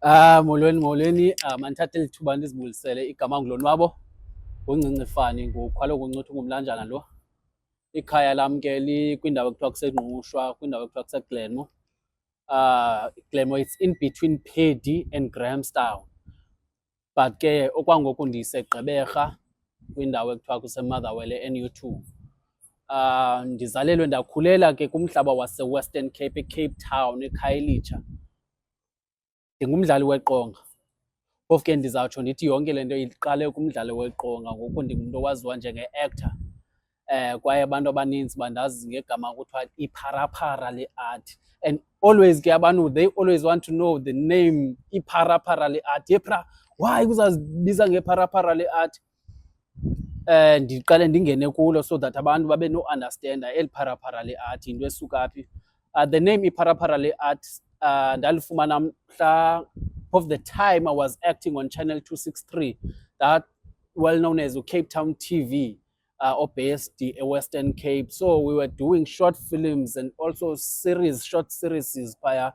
Molweni mandithathe lithuba ndizibulisele igama ngulonwabo ngoNcinci Fani ngukhwalo kuncuthu ngumlanjana lo. Ikhaya lam ke likwindawo ekuthiwa kuseNgqushwa, kwindawo ekuthiwa kuseGlenmore. Glenmore, it's in between Paddy and Grahamstown, but ke okwangoku ndiseGqeberha kwindawo ekuthiwa kuseMotherwell NU2. Ndizalelwe ndakhulela ke kumhlaba wase-Western Cape, eCape Town, eKhayelitsha. Ndingumdlali weqonga, phofu ke ndizawutsho ndithi yonke le nto iqale kumdlalo weqonga, ngoku ndingumntu owaziwa njenge-actor. Kwaye abantu abaninzi bandazi ngegama kuthiwa iPharaphara le-art, and always ke abantu they always want to know the name iPharaphara le-art. Yepra, why kuzazibiza ngePharaphara le-art? Ndiqale ndingene kulo so that abantu babe no-understanda eli Pharapara le-art yinto esuka phi. The name iPharaphara le-art ndalifumana mhla of the time I was acting on Channel 263, that well known as Cape Town TV, or based in Western Cape. So we were doing short films and also short series via,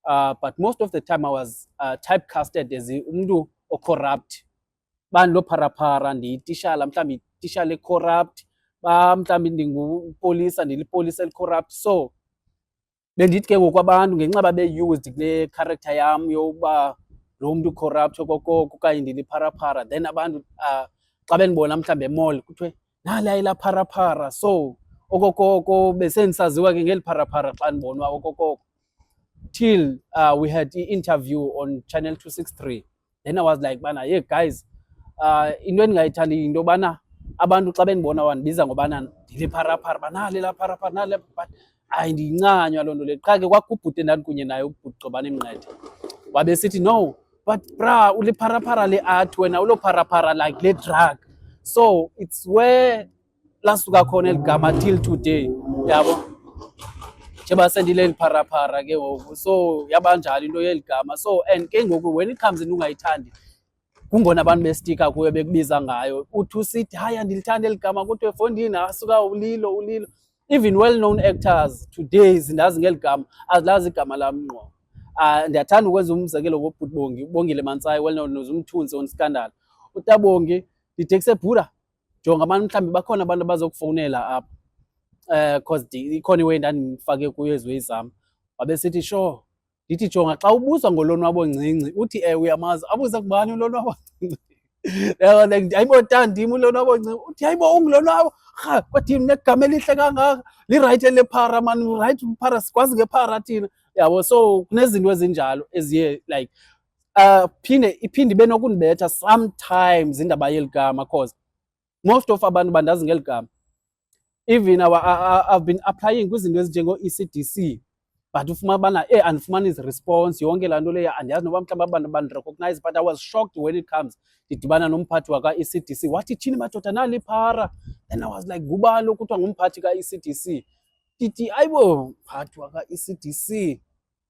but most of the time I was typecasted as umntu corrupt. Bani lo Pharapara ndiyitishala, mhlawumbi itishala ecorrupt, mhlawumbi ndingupolisa ndilipolisa elicorrupt. So bendithi ke ngoku abantu ngenxa babe-used kule character yam yokuba lo mntu corrupt okokoko okanye ndilipharapara, then abantu xa bendibona mhlawumbi emall kuthiwe nalaa ilaa Pharapara. So okokoko besendisaziwa ke ngeli Pharapara xa ndibonwa okokoko, till we had i-interview on Channel 263. Then I was like bana, hey guys, into endingayithandi yinto yobana abantu xa bendibona wandibiza ngobana ndilipharapara, banali laa Pharapara nale, but ayindincanywa loo nto leyo. Qha ke kwakho ubhuti endandikunye naye, ubhuti Gqobani Mnqethe, wabesithi no, but bra ulipharapara le-art wena, ulopharapara like le drug. So it's where lasuka khona eli gama till today, yabo, njengoba sendileli Pharapara ke ngoku. So yabanjalo into yeli gama. So and ke ngoku when it comes into ungayithandi, kungona abantu bestika kuyo bekubiza ngayo, uthi usithi hayi andilithanda eli gama, kuthiwe Fondini asuka ulilo. Even well-known actors today zindazi ngeli gama, azilazi igama lam ngqo. Ndiyathanda ukwenza umzekelo wobhuti Bongi, uBongile Mantsai, well-known as umthunzi on Scandal. UTabongi ndithi kusebhura, jonga abantu mhlawumbi bakhona abantu abazokufowunela apha, because ikhona iway ndandifake kuyo ezi ways zam. Wabesithi sure, ndithi jonga xa ubuzwa ngolonwabo Ncinci uthi uyamazi, abuza kubani ulonwabo Ncinci? Hayibo tandim ulonwabo Ncinci, uthi hayibo ungulonwabo, rha kwathini negama elihle kangaka, lirayithi elephara man, right phara sikwazi ngephara thina, yabo. So kunezinto ezinjalo eziye like iphinde ibe nokundibetha sometimes indaba yeli gama, cause most of abantu bandazi ngeli gama. Even I've been applying kwizinto ezinjengo-ECDC, but ufumana bana andifumani response, yonke laa nto leyo andiyazi noba mhlawumbi abantu bandirecognize. But I was shocked when it comes, ndidibana nomphathi waka-ECDC wathi thini madoda nali phara. Then I was like ngubani lo kuthiwa ngumphathi ka-ECDC? Ndithi ayibo mphathi waka-ECDC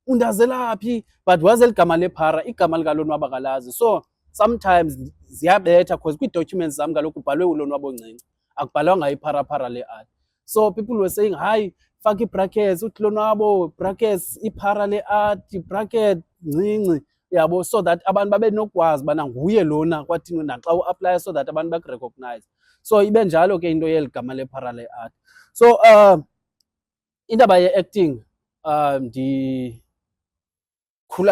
undazela phi, but wazi eli gama lephara, igama likalonwabo akalazi. So sometimes ziyabetha because kwii-documents zam kaloku kubhalwe ulonwabo Ncinci, akubhalwanga iPharaphara le-art. So people were saying hayi faka ii-brackets, uthi lonwabo brackets iphara le-art bracket Ncinci, yabo, so that abantu babe nokwazi bana nguye lona kwathini naxa uaplaya, so that abantu bakurecognize. So ibe njalo ke into yeli gama lephara le-art. So indaba ye-acting ndikhula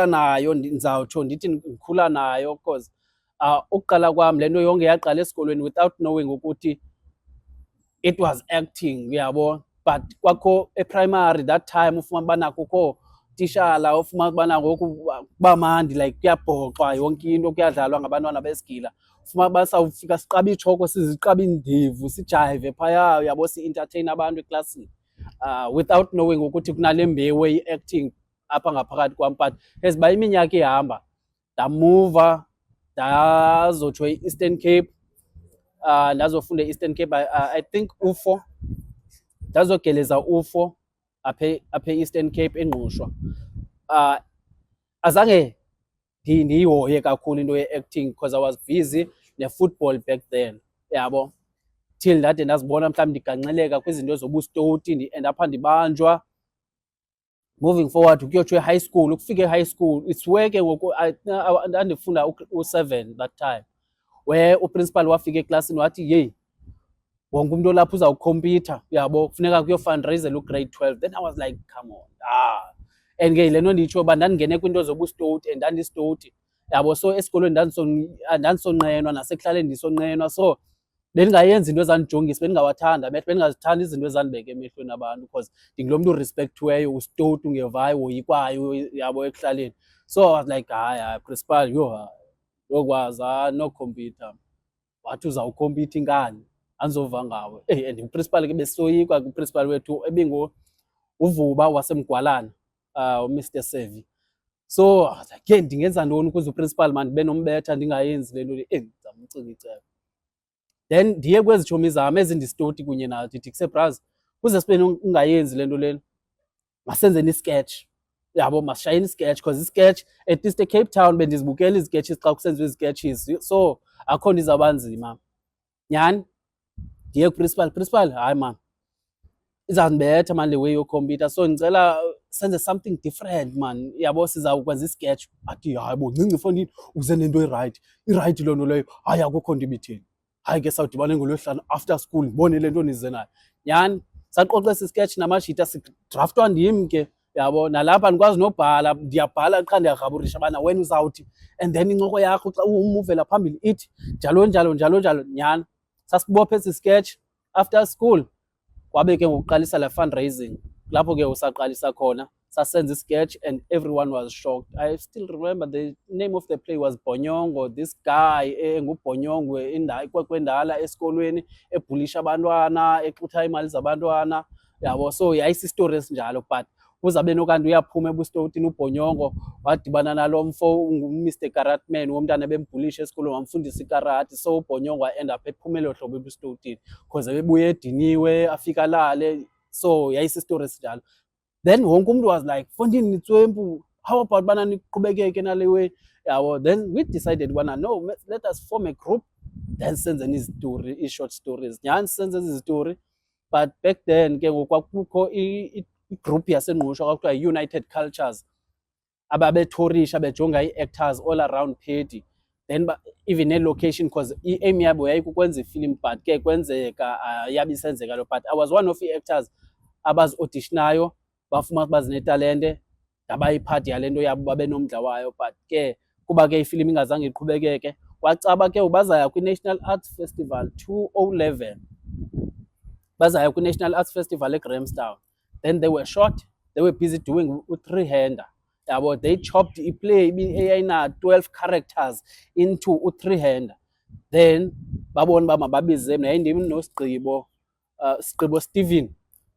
nayo, ndizawutsho ndithi ndikhula nayo because ukuqala kwam le nto yonke yaqala esikolweni without knowing ukuthi it was acting, uyabo. But kwakho eprimary that time ufumana ubana kukho tishala, ufumana ubana ngoku kuba mandi, like kuyabhoxwa yonke into, kuyadlalwa ngabantwana besigila. Ufumana uba sawufika siqabe iitshoko, siziqabe iindevu, sijayive phaya, uyabo, si-entertain abantu eklasini, without knowing ukuthi kunale mbewu eyi-acting apha ngaphakathi kwam. But as uba iminyaka ihamba, ndamuva ndazotsho e-Eastern Cape, ndazofunda e-Eastern Cape, I think UFO, ndazogeleza UFO apha e-Eastern Cape eNgqushwa. Azange ndiyihoye kakhulu into ye-acting because I was busy ne-football back then, yabo, till ndade ndazibona mhlawumbi ndiganxeleka kwizinto zobustoti, ndi-end apha ndibanjwa. moving forward ukuyotsho high school, ukufika high school it's where ke ngoku ndandifunda u7 that time, where uprincipal wafika eklasini wathi yeyi wonke umuntu olapha uzawukhompyutha yabo kufuneka kuyofundraisela ugrade 12. Then I was like come on, and ke le nto nditsho uba ndandingene kwiinto zobustoti and ndandistoti yabo, so esikolweni ndandisonqenwa, nasekuhlaleni ndisonqenwa, so bendingayenzi into ezandijongisa, bendingazithanda izinto ezandibeka emehlweni abantu because ndingulo mntu urespecthiweyo, ustoti, ungevayo, woyikwayo yabo ekuhlaleni. So I was like hayi principal yokwazi no computer, wathi uzawukhompyutha inkani andizova ngawe. And uprincipal ke besoyikwa kuprincipal wethu ebinguVuba waseMgwalana, uMr Sevi. So ke ndingenza ntoni ukuze uprincipal man ndibe nombetha ndingayenzi le nto le, ndizamcinga icebo. Then ndiye kwezi tshomi zam ezindistoti kunye nayo, ndithi kusebraz kuze sibe ungayenzi le nto lena, masenzeni isketch yabo, masishayeni isketch because isketch at least eCape Town bendizibukela iziketches xa kusenziwa iziketches, so akho nto izawuba nzima nyhani. Ndiye kuprincipal, hayi man izandibetha man le way yokhompyutha, so ndicela senze something different man yabo, sizawukwenza isketch. Athi hayi bo ncinci efondini uze nento irayithi loo nto leyo, hayi akukho nto ibitheni, hayi ke sawudibane ngolwesihlanu after school ndibone le nto nize nayo nyhani. Saqoqa esi sketch namashita sidraftwa ndim ke yabo, nalapha ndikwazi nobhala, ndiyabhala qha ndiyagraburisha bana wena uzawuthi, and then incoko yakho xa umuvela phambili ithi njalo njalo njalo njalo nyhani. Sasikubopha esi sketch after school, kwabe ke ngokuqalisa la fundraising, lapho ke usaqalisa khona, sasenza isketch and everyone was shocked. I still remember the name of the play was Bhonyongo. This guy nguBhonyongo kwendala esikolweni ebhulisha abantwana, exutha imali zabantwana yabo, so yayisistory esinjalo. But uzabe nokanti uyaphuma ebustotini uBhonyongo wadibana nalo mfo Mr Karatman womntana bembhulisha esikolweni, wamfundisa ikarati, so uBhonyongo end up ephumele hlobo ebustotini because ebebuye ediniwe afika lale, so yayisistory esinjalo. Then wonke umuntu was like fondini nitswempu, how about bana niqhubekeke nale way yabo. Then we decided bana no, let us form a group, then senze izistory, i-short stories nyhani, senze izistory. But back then ke ngokwakukho igroup yaseNgqusho kwakuthiwa yi-United Cultures, ababethorisha bejonga ii-actors all around Pedi, then even ne-location because i-aim yabo yayikukwenza ifilm, but ke kwenzeka yabe isenzeka lo. But I was one of ii-actors abazi-audishinayo, bafumana ukuba zinetalente, ndabayiphathi yale nto yabo, babe nomdla wayo. But ke kuba ke ifilm ingazange iqhubekeke, kwacaba ke bazaya kwi-National Arts Festival 2011, bazaya kwi-National Arts Festival eGrahamstown. Then they were short, they were busy doing u-3-hander yabo, they chopped i-play eyayina 12 characters into u-3-hander. Then babona uba mababize mna, yayindim noSigqibo Stephen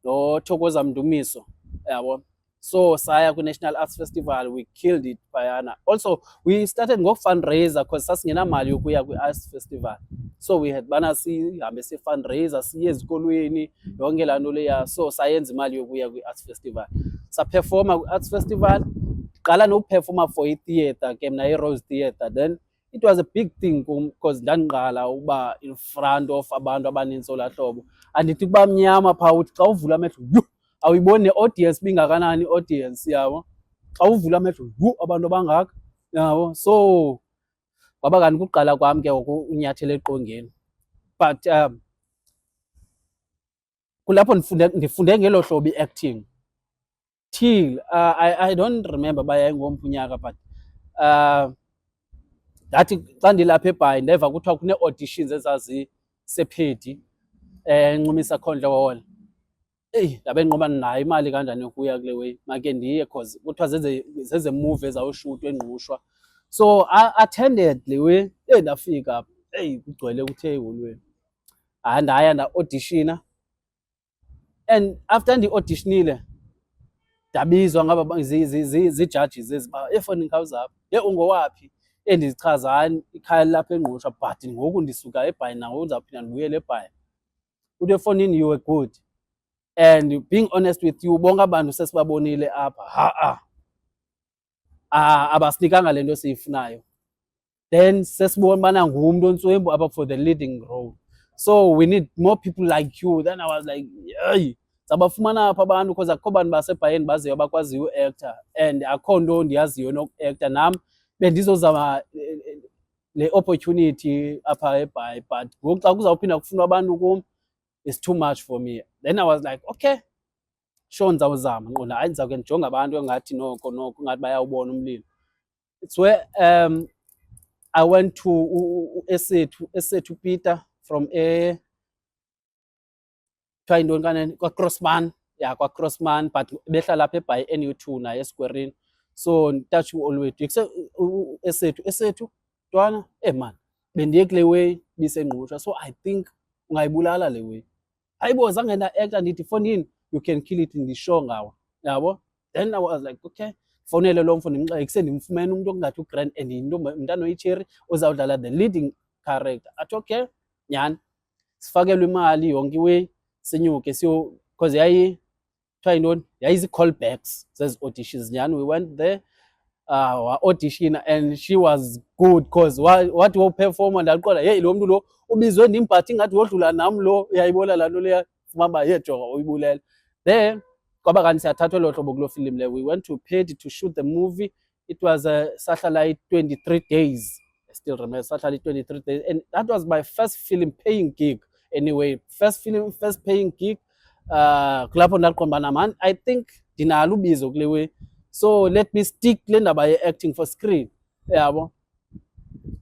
noThokoza Mdumiso yabo. So saya kwi-National Arts Festival, we killed it phayana. Also we started ngo-fundraiser because sasingenamali yokuya kwi-Arts Festival, so we had bana sihambe si-fundraiser, siye ezikolweni yonke laa nto leya, so sayenza imali yokuya kwi-Arts Festival. Saperforma kwi-Arts Festival, qala nokuperforma for i-theatre ke mna, i-Rose Theatre. Then it was a big thing because ndandiqala uba in front of abantu abanintsi olaa hlobo, andithi kuba mnyama phaa uthi xa uvula amehlo awuyiboni ne-audience bingakanani i-audience yabo, xa uvula amehlo abantu abangaka yabo. So kwaba kanti kuqala kwam ke unyathelo eqongeni. But kulapho ndifunde ngelo hlobo i-acting till I don't remember uba yayingomphi unyaka, but ndathi xa ndilapha eBhayi ndeva kuthiwa kune-auditions ezazisePhedi eNcumisa Khondlo Hall. Ndabe nqoba nayo imali kanjani yokuya kule way, make ndiye because kuthiwa zeze movie ezawushutwa eNgqushwa. So I attended le way, ndafika kugcwele kuthe eholweni, ndaya nda-auditiona, and after ndi-auditionile ndabizwa ngaba zii-judges eziba efondini khawuzapha, ungowaphi, endizichaza hayi ikhaya lapha eNgqushwa but ngoku ndisuka eBhayi, nangoku ndizawuphinda ndibuyele eBhayi. Uthi efondini you were good, and being honest with you, bonke abantu sesibabonile apha abasinikanga le nto siyifunayo. Then sesibona ubana ngumntu ontswembu apha for the leading role, so we need more people like you. Then I was like, hey, zabafumana apha abantu because akukho bantu basebhayeni baziyo bakwaziyo uactor and akho nto ndiyaziyo nokuactor. Nam bendizozama le opportunity apha eBhayi, but ngoku xa kuzawuphinda kufunwa abantu kum, it's too much for me. Then I was like, okay, sure ndizawuzama. Nqonda hayi ndizawuke ndijonge abantu engathi noko ngathi bayawubona umlilo. It's where I went to Esethu Peter from kwaCrossman, yeah, kwaCrossman, but behlala apha eBhayi NU2 naye eSkwerini. So touch always Esethu ntwana man, bendiye kule way bisengqushwa, so I think ungayibulala le way. Hayibo zange nda-acta ndithi fondini, you can kill it, ndisho ngawo, yabo. Then I was like, okay, fonele lo mfo ndimxelekise ndimfumene umuntu ongathi uGrant and umntana oyiCherry ozawudlala the leading character. Athi okay, nyani sifakelwe imali yonke iway sinyuke siyo, because kuthiwa yintoni, yayizi-callbacks zezi auditions nyani. We went there audition and she was good because wathi woperforma ndaqonda hey lo muntu lo ubizwe ndim but ingathi wodlula nam lo, uyayibona laa nto leya fumaba yejonga uyibulela. Then kwaba kanti siyathathwa elo hlobo kuloo film leyo. We went to Pedi to shoot the movie. It was sahlala i-23 days. I still remember sahlala i-23 days, and that was my first film paying gig anyway. First film, first paying gig. Kulapho ndaqonda bana man, I think ndinalo ubizo kule way, so let me stick kule ndaba ye-acting for screen, yabo.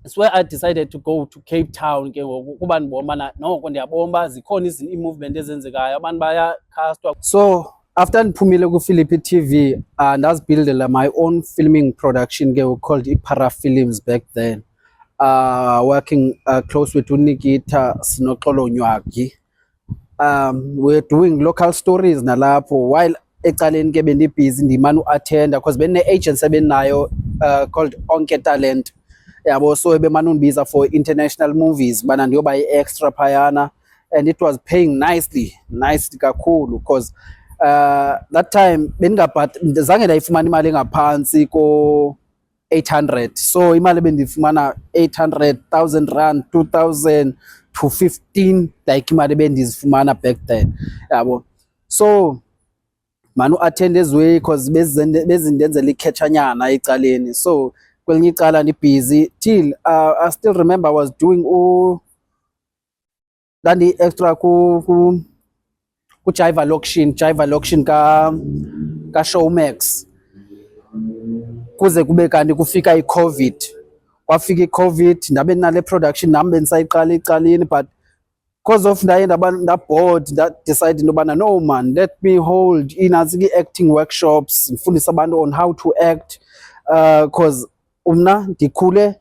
It's where I decided to go to Cape Town ke ngoku kuba ndibona noko ndiyabona zikhona i-movement ezenzekayo, abantu bayacastwa. So after ndiphumile ku-Philippi TV, ndazibuildela my own filming production ke called iPara Films back then, working close with uNikita Sinoxolo Nywagi. We're doing local stories nalapho, while ecaleni ke bendibhizi ndimane uattenda because bene-agency ebenayo called Onke Talent, yabo. So ebemane undibiza for international movies bana ndiyoba i-extra phayana, and it was paying nicely kakhulu because that time zange ndayifumana imali engaphantsi ko-800. So imali ebendifumana 800,000 rand, 2,000 to 15, like imali ebendizifumana back then, yabo. So manu uattend eziweyi because bezindenzela ikhetshanyana ecaleni. So kwelinye icala ndibhizi till I still remember I was doing extra ku Jiva Lokshin ka Showmax, kuze kube kanti kufika i-COVID. Kwafika i-COVID ndabe nale production nam bendisayiqala ecaleni, but because of ndaye ndaboard decide into yobana no man, let me hold inantsika i-acting workshops, ndifundise abantu on how to act, because umna ndikhule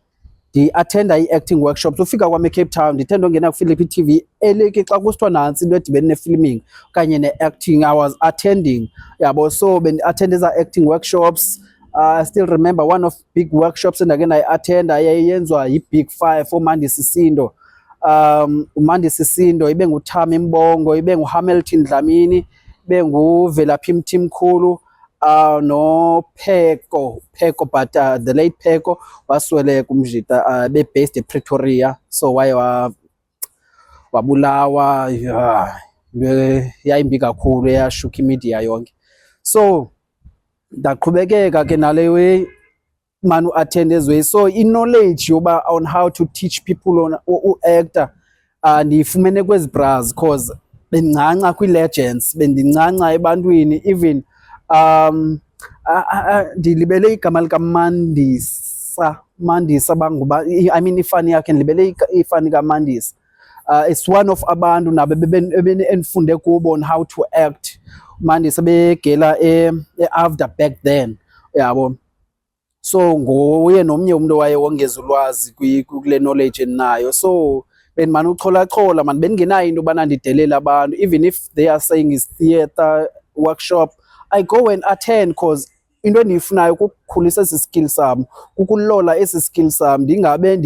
ndi-attenda i-acting workshops. Ufika kwam eCape Town ndithanda ongena kuPhilippi TV eleke xa kusithiwa nantsi into edibene ne-filming okanye ne-acting, I was attending, yabo. So bendi-attenda eza acting workshops. I still remember one of big workshops endake ndayi-attenda yayiyenzwa yi-Big 5 uMandi Sisindo. uMandi Sisindo, ibe nguThami Mbongo, ibe nguHamilton Dlamini, ibe nguVelaphi Mthimkhulu, no Pheko, but the late Pheko wasweleka umjita, be-based ePretoria. So waye wabulawa, yayimbi kakhulu, yashuka imedia yonke. So ndaqhubekeka ke nale way manu attend ezwe. So i-knowledge yoba on how to teach people on u-actor ndiyifumene kwezi bras because bendincanca kwi-legends, bendincanca ebantwini. Even ndilibele igama likaMandisa banguba, I mean ifani yakhe ndilibele ifani kaMandisa. It's one of abantu nabo endifunde kubo on how to act. Mandisa begela after back then, yabo. So nguye nomnye umuntu waye wongeza ulwazi kule knowledge endinayo. So bendimane uchola man, bendingenayo into yobana ndidelela abantu. Even if they are saying is theatre workshop, I go and attend because into endiyifunayo kukukhulisa esi skill sam, kukulola esi skill sam, ndingabe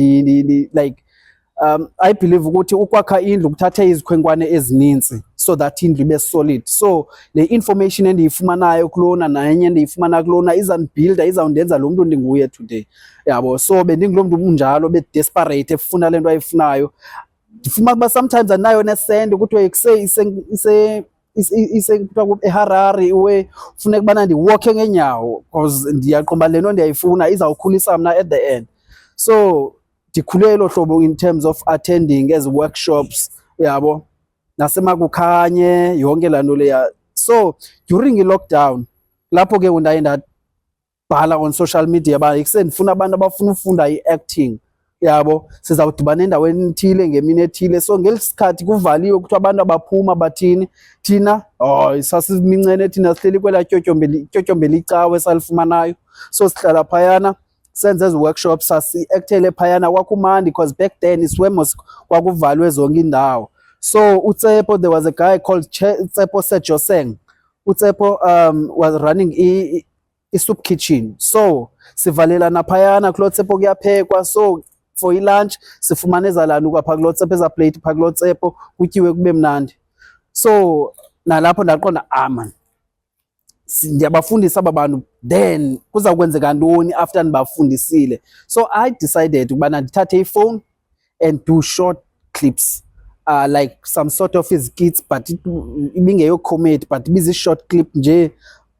like I believe ukuthi ukwakha indlu kuthatha izikhwenkwane ezininzi so that indlu ibe solid. So le information endiyifumanayo kulona nenye endiyifumana kulona izandibuilda, izawundenza lo mntu ndinguye today, yabo. So bendingulo mntu unjalo be-desperate efuna le nto ayifunayo. Ndifumana uba sometimes andinayo nesende kuthiwe eHarare iwe funeka ubana ndiwalke ngeenyawo because ndiyaqomba le nto ndiyayifuna izawukhulisa mna at the end. So ndikhule elo hlobo in terms of attending ezi workshops yabo, nasemakukhanye yonke laa nto leya. So during i-lockdown lapho ke ndaye ndabhala on social media uba ndifuna abantu abafuna ufunda i-acting yabo, sizawudibana endaweni ethile ngemini ethile. So ngeli sikhathi kuvaliwe kuthiwa abantu abaphuma bathini, thina sasimincene, thina sihleli kwelaa tyotyombe licawe esalifumanayo. So sihlala phayana senze ezi workshops, sasi-actele phayana. Kwakumandi because back then isiwemos kwakuvaliwe zonke indawo. So uTsepo, there was a guy called Tsepo Sejoseng. uTsepo was running i-soup kitchen. So sivalelana phayana kulo Tsepo kuyaphekwa. So for i-lunch sifumana ezalana kwapha kulo Tsepo, eza plate phaa kulo Tsepo, kutyiwe kube mnandi. So nalapho ndaqonda man, ndiyabafundisa aba bantu, then kuza kwenzeka ntoni after ndibafundisile. So I decided ukubana ndithathe ifowuni and do short clips, like some sort of skits, but ibingeyo-comedy but ibizi-short clip nje.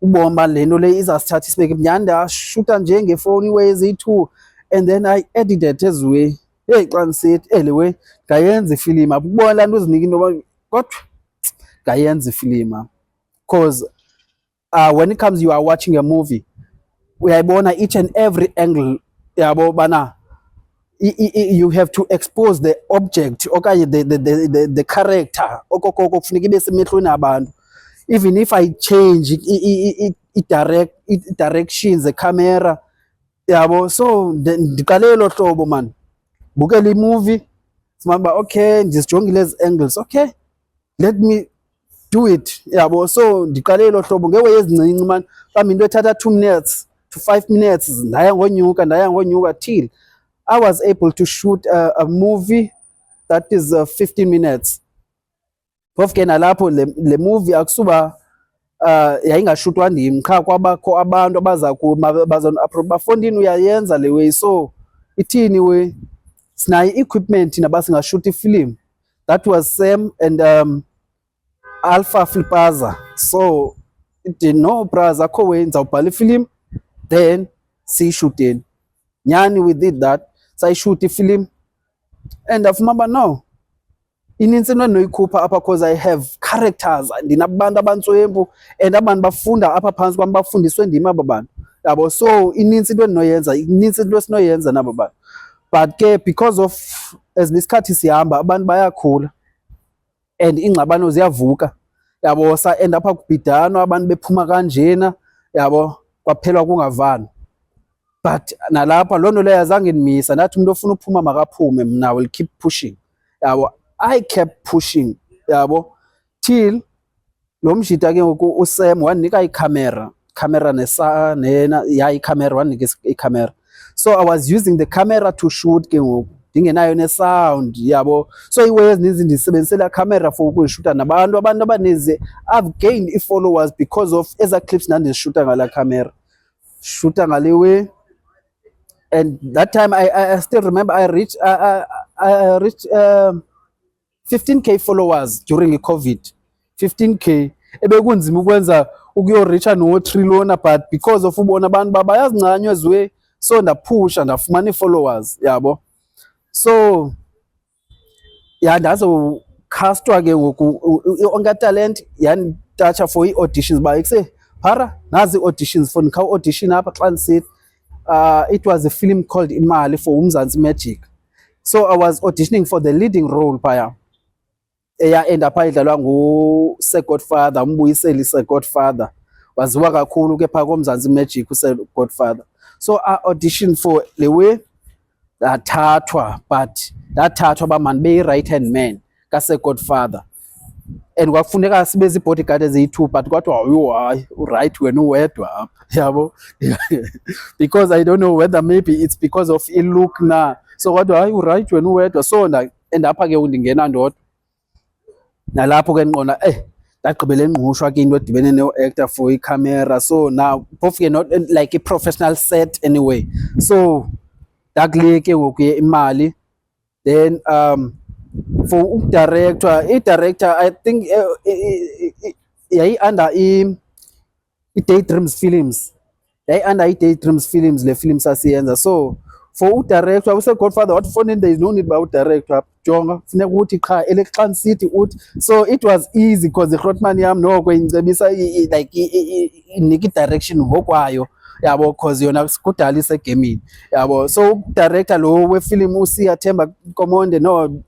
Ubomba le nto le izasithatha isibeke nyhani, ndashuta nje ngefowuni iways eyi-2 and then I edited as way. Hey, xa ndisithi elewe ngayenza ifilimu apha, ukubona laa nto uzinika into yoba kodwa ngayenza ifilimu. Because when it comes you are watching a movie, uyayibona each and every angle yabo bana you have to expose the object okanye the character okokoko kufuneka ibe semehlweni abantu. Even if I change directions the camera yabo. So ndiqale elo hlobo man, bukela imovie simaba okay ndizijongile ezi angles, okay let me do it yabo. So ndiqale elo hlobo ngewe ezincinci man, mhlawumbi into ethatha 2 minutes to 5 minutes ndaya ngonyuka till I was able to shoot a movie that is 15 minutes. Phofu ke nalapho le movie akusuba yayingashutwa ndim qha, kwabakho abantu bafondini uyayenza le way. So ithini we, sinayo i-equipment nabasingashuta ifilimu. That was Sam and Alpha Flipaza. So no bras akho way, ndizawubhala ifilimu then siyishuteni. Nyani we did that, sayishuta ifilimu and afuma uba no, inintsi into endinoyikhupha apha because I have characters, ndinabantu abantswempu and abantu bafunda apha phantsi kwam, bafundiswe ndim aba bantu yabo. So inintsi into endinoyenza, inintsi into esinoyenza naba bantu, but ke because of as isikhathi sihamba abantu bayakhula and iingxabano ziyavuka yabo. Sa-end apha kubhidanwa, abantu bephuma kanjena yabo, kwaphela kungavani. But nalapha loo nto leyo azange ndimisa, ndathi umntu ofuna uphuma makaphume, mna will keep pushing yabo. I kept pushing yabo till lo mjita ke ngoku uSam wandinika ikhamera ikhamera wandinika ikhamera. So I was using the camera to shoot ke ngoku ndingenayo ne-sound yabo. So iiways ezininzi ndisebenzise laa camera for ukuyishuta nabantu, abantu abaninzi I've gained i-followers because of eza clips ndandizishuta ngalaa camera, shuta ngale way. And that time I still remember I reached 15k followers during i-COVID. 15k ebekunzima ukwenza ukuyoreacha no-trillion, but because of ubona abantu bayazincanywa eziwe, so ndaphusha ndafumana ii-followers yabo. So ndazocastwa ke ngoku iOnga Talent, yanditatsha for ii-auditions uba ikuse phara nazi ii-auditions for ndikha-audition apha xa ndisithi. It was a film called Imali for uMzantsi Magic. So I was auditioning for the leading role phaya, eya-end apha idlalwa nguSir-Godfather, uMbuyiseli Sir-Godfather, waziwa kakhulu ke phaa koMzantsi Magic uSir-Godfather. So I auditioned for le way, ndathathwa, but ndathathwa uba mandibe yi-right hand man kaSir-Godfather. And kwakufuneka sibe zii-bodyguard eziyi-2, but kwathiwa hayi urayithi wena uwedwa apha yabo. Because I don't know whether maybe it's because of i-look na, so kwathiwa hayi urayithi wena uwedwa. So and apha ke ndingena ndodwa, nalapho ke ndiqonda ndagqibela engqushwa ke into edibene no-actor for ikhamera. So now phofu ke not like a professional set anyway. So ndakule ke ngoku imali, then for udirector, i-director I think under i-Daydreams Films, under i-Daydreams Films le film sasiyenza. So for udirector use-Godfather wathi fonini, there is no need uba udirector jonga, funeka ukuthi qha Electron City uthi. So it was easy because iGrootman yam noko incebisa like inika i-direction ngokwayo yabo, because yona kudala isegemini yabo. So udirector lo wefilm uSiya Themba Komonde no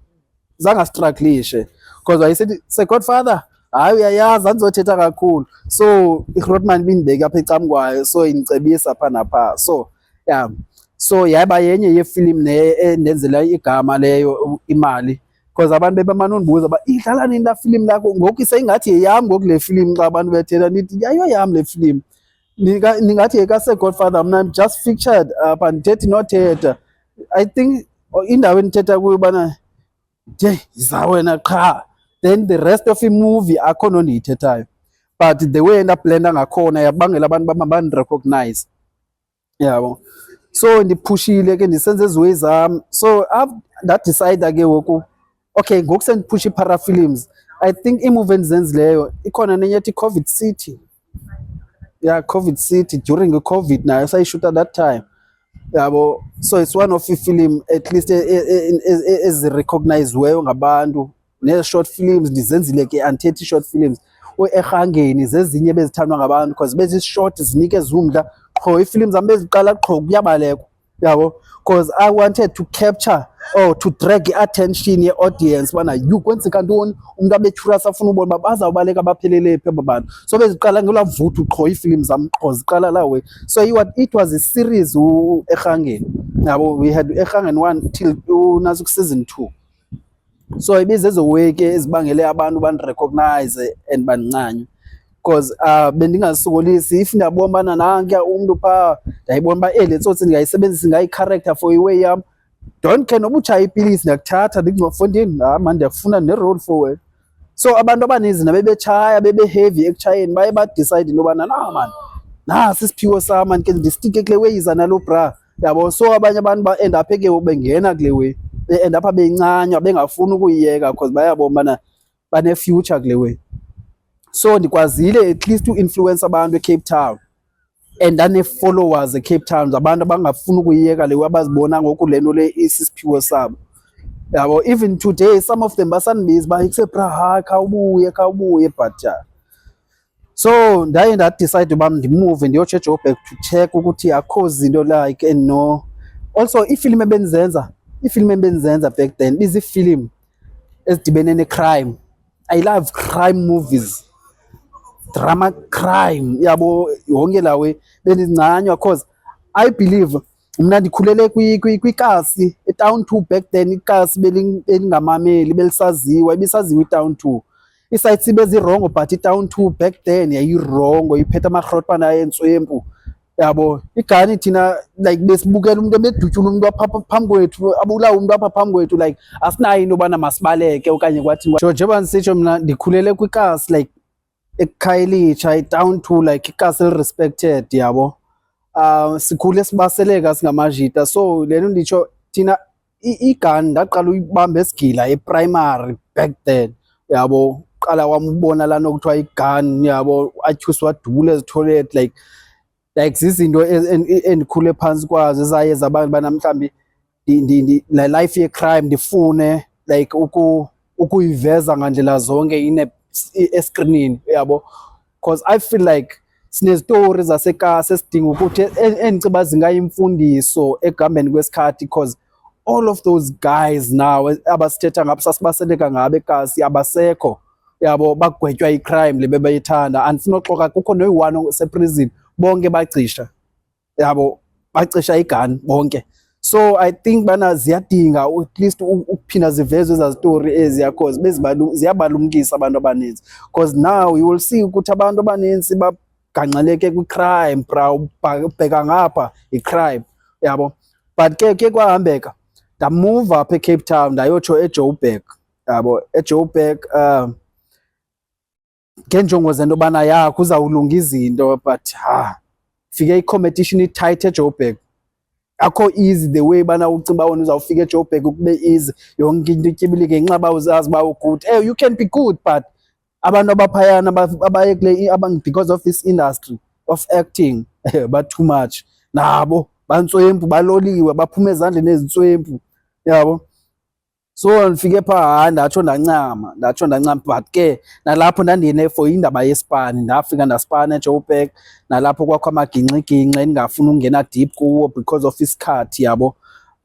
zange strugglishe because wayesithi se-Godfather hayi uyayazi andizothetha kakhulu. So iGrootman bindibeke apha ecam kwayo, so indicebisa pha napha. So yeah, so yaba yenye yefilm endenzela igama leyo imali, because abantu bebamane undibuza uba idlala nini la film lakho, ngoku seyingathi yeyam ngoku le film. Xa abantu bethetha nithi ayoyam le film, ningathi yekaSe-Godfather. Mna I'm just featured apha, andithethi nothetha. I think indawo endithetha kuyo ubana zawena qha, then the rest of imovie akho nto ndiyithethayo, but the way endablenda ngakhona yabangela abantu bandirecognize yabo. So ndiphushile ke ndisenze eziwe zam. So ndadicida ke ngoku, okay ngoku sendiphusha i-para films, I think iimovie endizenzileyo ikhona nenye ethi COVID City. Yeah, COVID City, during i-COVID nayo sayishuta that time yabo. So it's one of i-film at least ezirecogniziweyo ngabantu. Ne-short films ndizenzile ke, andithethi short films eRhangeni zezinye bezithandwa ngabantu because bezishort zinikeza umdla qho. Iifilm zam beziqala qho kuyabalekwa yabo, because I wanted to capture or to drag i-attention ye-audience bana kwenzeka ntoni, umntu abethurasa afuna ubona uba bazawubaleka baphelele phi aba bantu. So beziqala ngelaa vuthu qho iifilm zam qho ziqala laa way. So it was a series eRhangeni yabo. We had eRhangeni 1 till nazo season 2. So ibizezo way ke ezibangele abantu bandirecognize and bandincanye, because bendingazisokolisi if ndiyabona ubana nankuya umntu phaa ndayibona uba le tsotsi ndingayisebenzisa ngayi-character for iway yam, don't care noba utshaya ipilisi ndiyakuthatha ndikungafondini mani ndiyafuna ne-role for wena. So abantu abaninzi nabebetshaya bebeheavy ekutshayeni baye badicide into yobana na mani nasi isiphiwo sam mani ke ndistike kule way iza nalo bra yabo. So abanye abantu ba-endaphe ke bengena kule way, be-endapha beyincanywa bengafuni ukuyiyeka because bayabona ubana bane-future kule way. So ndikwazile at least to-influence abantu eCape Town and ndane-followers eCape Town, abantu abangafuni ukuyiyeka le way, abazibona ngoku le nto le isisiphiwo sabo yabo. Even today some of them basandibiza uba ikusebra hayi khawubuye but yeah. So ndaye ndadicide uba ndimuve ndiyotsho eJoburg to check ukuthi akho zinto like and no. Also iifilm ebendizenza back then bizifilm ezidibene ne-crime. I love crime movies, drama crime yabo, yonke la way bendincanywa because I believe mna ndikhulele kwikasi eTown 2 back then. Ikasi belingamameli belisaziwa, ibisaziwa iTown 2. Isites bezirongo but iTown 2 back then yayirongo, iphethe amaRhotwana ayentswempu yabo. Igani thina like besibukela umuntu ebedutyula umuntu apha phambi kwethu, abulawa umuntu apha phambi kwethu, like asinayo into yobana masibaleke okanye kwathi njengoba ndisitsho mna ndikhulele kwikasi like eKhayelitsha iTown 2, like ikasi eli-respected yabo. Sikhule sibaseleka singamajita. So le nto nditsho thina igani ndaqala uyibamba esigila eprimary back then yabo. Qala wam ubona laa nto kuthiwa igani yabo, atyhuswa wadubula ezithoyilethi like zizinto endikhule phantsi kwazo ezaye zabantu bana mhlawumbi le life ye-crime ndifune like ukuyiveza ngandlela zonke eskrinini yabo. Because I feel like sinezitori zasekasi esidinga ukuthi endiciba zingayimfundiso ekuhambeni kwesikhathi, because all of those guys now abasithetha ngabo sasibaseleka ngabo ekasi abasekho yabo, bagwetywa i-crime le bebayithanda. Andifuna uxoka kukho noyi-one oseprison, bonke bacisha yabo, bacisha igani bonke. So I think bana ziyadinga at least ukuphinda zivezwe ezaa zitori eziya, because ziyabalumkisa abantu abaninzi. Because now you will see ukuthi abantu abaninzi bagangxeleke kwi-crime bra, ubheka ngapha i-crime yabo. But ke kwahambeka ndamuva apha eCape Town ndayotsho eJoburg yabo. eJoburg ngeenjongo zento yobana ya kuzawulunga izinto, but fike i-competition i-tight eJoburg. Akho easy the way bana ucinga uba wena uzawufika eJoburg kube easy, yonke into ityibilike ngenxa uba uzazi uba ugood. You can be good but abantu abaphayana abaye kule because of this industry of acting but too much nabo bantswempu baloliwe baphuma ezandleni ezintswempu yabo. So ndifike phaa ndatsho ndancama but ke nalapho ndandiyene for indaba yespani ndafika ndaspana eJoburg nalapho kwakho amagingxigingxi endingafuni ukungena deep kuwo because of isikhathi yabo,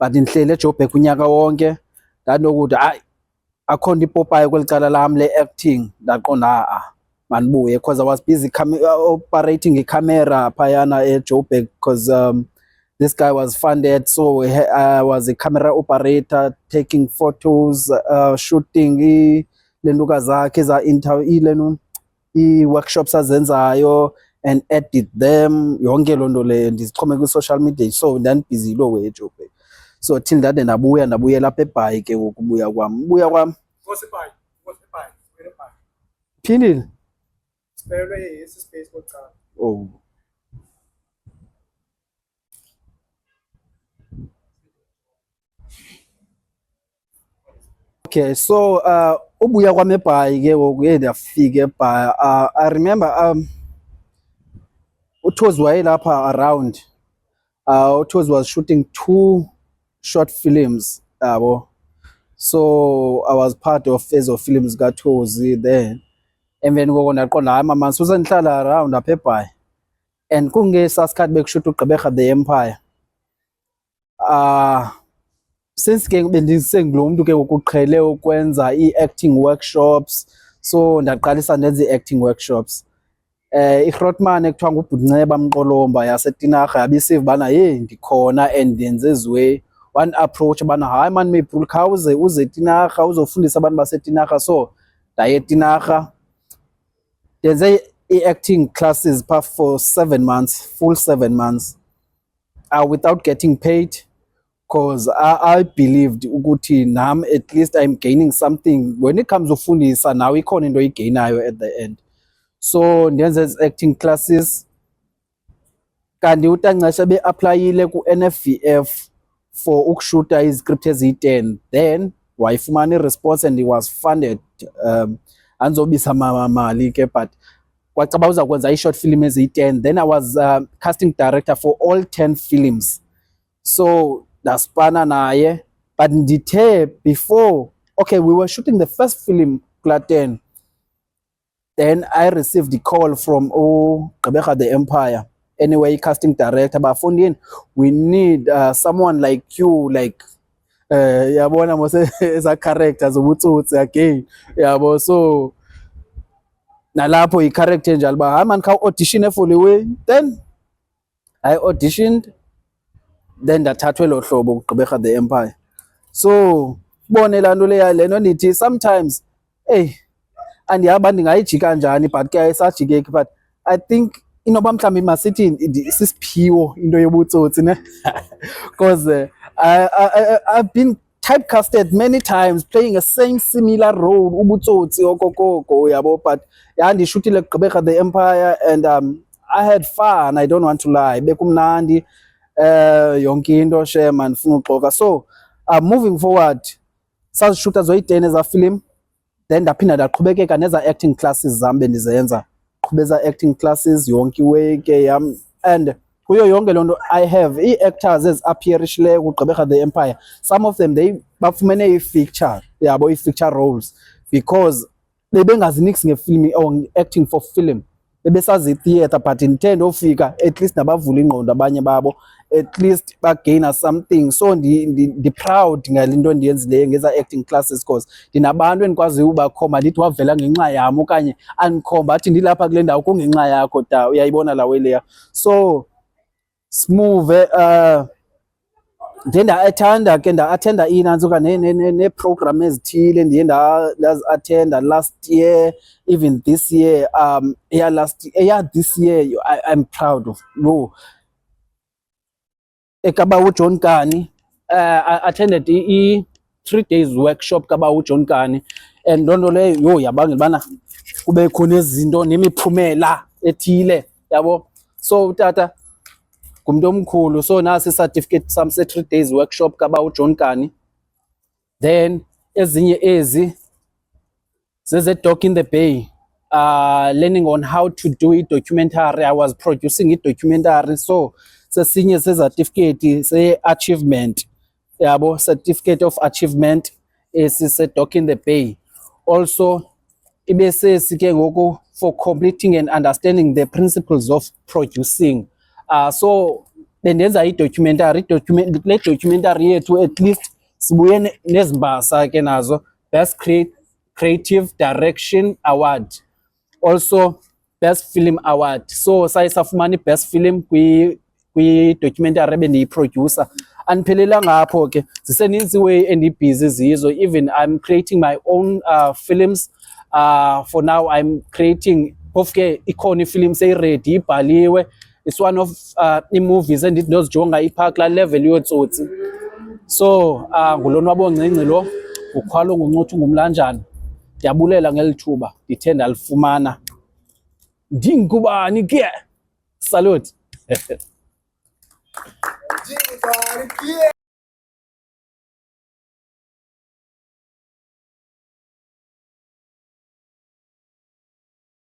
but ndihlele eJoburg unyaka wonke ndanokuthi hayi akho nto ipopayo kweli cala lam le-acting. Ndaqonda mandibuye because I was busy operating icamera phayana eJoburg because this guy was funded, so I was a camera operator taking photos, shooting lentuka zakhe i-workshops azenzayo and edit them yonke loo nto leyo ndizixhome kwi-social media. So ndandibhizi yiloo way eJoburg, so till ndade ndabuyela apha eBhayi ke ngoku ubuya kwam phindile oh. Okay, so ubuya kwam eBhayi ke ngoku ndafika eBhayi. I remember uThozi wayelapha around. UThozi was shooting 2 short films yabo, so I was part of ezo films kaThozi then. And then koko ndaqonda hayi mama susendihlala around apha eBhayi and kungesasikhathi bekushuta uGqeberha The Empire. Since ke bendisengulo muntu ke ukuqhele ukwenza i-acting workshops, so ndaqalisa ndenza i-acting workshops. iGrootman ekuthiwa nguBhutnceba Mqolomba yaseTinarha yabisiva bana hey ndikhona and ndenze eziwe one approach bana hayi man Maple khawuze uze eTinarha uzofundisa abantu baseTinarha. So ndaye eTinarha ndenze i-acting classes for 7 months, full 7 months without getting paid, because I believed ukuthi nam at least I'm gaining something when it comes to ufundisa nawe ikhona into oyigainayo at the end. So ndenze ezi acting classes kanti uTanxesha beaplayile ku-NFVF for ukushuta iziscript eziyi-10 then wayifumana i-response and he was funded. Anzobisa mali ke but kwacaba uza kwenza i-short film eziyi-10 then I was casting director for all 10 films. So ndaspana naye but ndithe before, okay, we were shooting the first film kula 10 then I received a call from Gqeberha The Empire, anyway casting director bafundini we need someone like you, like yabona mos eza characters ubutsotsi again yabo. So nalapho i-character enjalo ba hayi man khawuaudition eFoliwe, then I auditioned then ndathathwa elo hlobo uGqeberha The Empire. So bone laa nto leya le nto ndithi sometimes andiyazi ndingayijika njani but ke ayisajikeki, but I think inoba mhlawumbi masithi sisiphiwo into yobutsotsi ne because I've been typecasted many times playing a same similar role ubutsotsi okokoko yabo, but yandishutile Gqeberha The Empire and I had fun, I don't want to lie, bekumnandi yonke into share man ndifuna uxoka. So moving forward sazishuta zoyi-10 eza film then ndaphinda ndaqhubekeka neza acting classes zam bendizenza, qhubeza acting classes yonke iway ke yam, and kuyo yonke loo nto I have ii-actors eziappearishileyo kuGqeberha The Empire, some of them they bafumene i-feature yabo, i-feature roles because bebengaziniksi ngefilm or acting for film, bebesazi theatre but ndithe ndofika at least nabavula ingqondo abanye babo, at least bagaina something. So ndi-proud ngale nto ndiyenzileyo ngeza acting classes because ndinabantu endikwaziyo ubakhomba ndithi wavela ngenxa yam okanye andikhomba athi ndilapha kule ndawo kungenxa yakho da, uyayibona laa way leya. So smooth ndiye ndathanda ke nda-athenda inantsuka nee-program ezithile ndiye ndazi-athenda last year, even this year. This year I'm proud of ekaba uJohn Kani. I attended i-3 days workshop kaba uJohn Kani and loo nto leyo yabangela ubana kube khona izinto nemiphumela ethile yabo. So utata ngumntu omkhulu, so nasi certificate sam se-3 days workshop kaba uJohn Kani. Then ezinye ezi zeze Dock in the Bay, learning on how to do a documentary. I was producing a documentary, so sesinye certificate se-achievement yabo, certificate of achievement esise-Doc in the Bay. Also ibe sesike ngoku for completing and understanding the principles of producing. So bendenza i-documentary, le documentary yethu at least sibuye nezimbasa ke nazo, best creative direction award, also best film award. So saye safumana i-best film kwi-documentary ebendiyiproducer. Andiphelela ngapho ke, ziseninzi way endibhizi zizo. Even I'm creating my own films. For now I'm creating, phofu ke ikhona ifilm seyiready ibhaliwe. It's one of ii-movies endithi ndozijonga iphakla level yotsotsi. So ngulonwabo Ncinci lo, ukhwalo nguncuthu ngumlanjana. Ndiyabulela ngelithuba ndithe ndalifumana. Ndingubani ke? Salute.